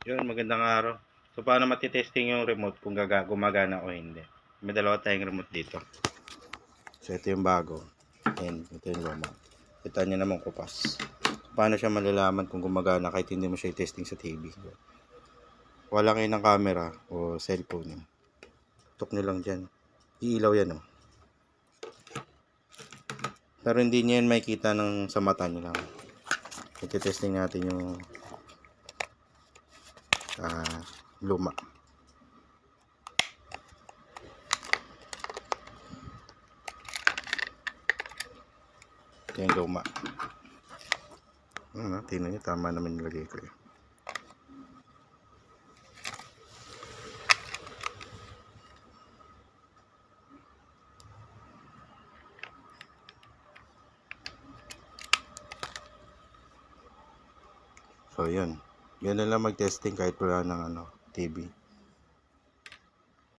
Yun, magandang araw. So, paano matitesting yung remote kung gumagana o hindi? May dalawa tayong remote dito. So, ito yung bago. And ito yung luma. Kita nyo naman kupas. Paano siya malalaman kung gumagana kahit hindi mo siya i-testing sa TV? Wala kayo ng camera o cellphone. Tok nyo lang dyan. Iilaw yan, oh. Pero hindi nyo yan makikita ng sa mata nyo lang. Iti-testing natin yung luma. Ito yung luma. Tingnan nyo, tama naman nilagay ko yun. So yun. Yan na lang mag-testing kahit wala ng TV.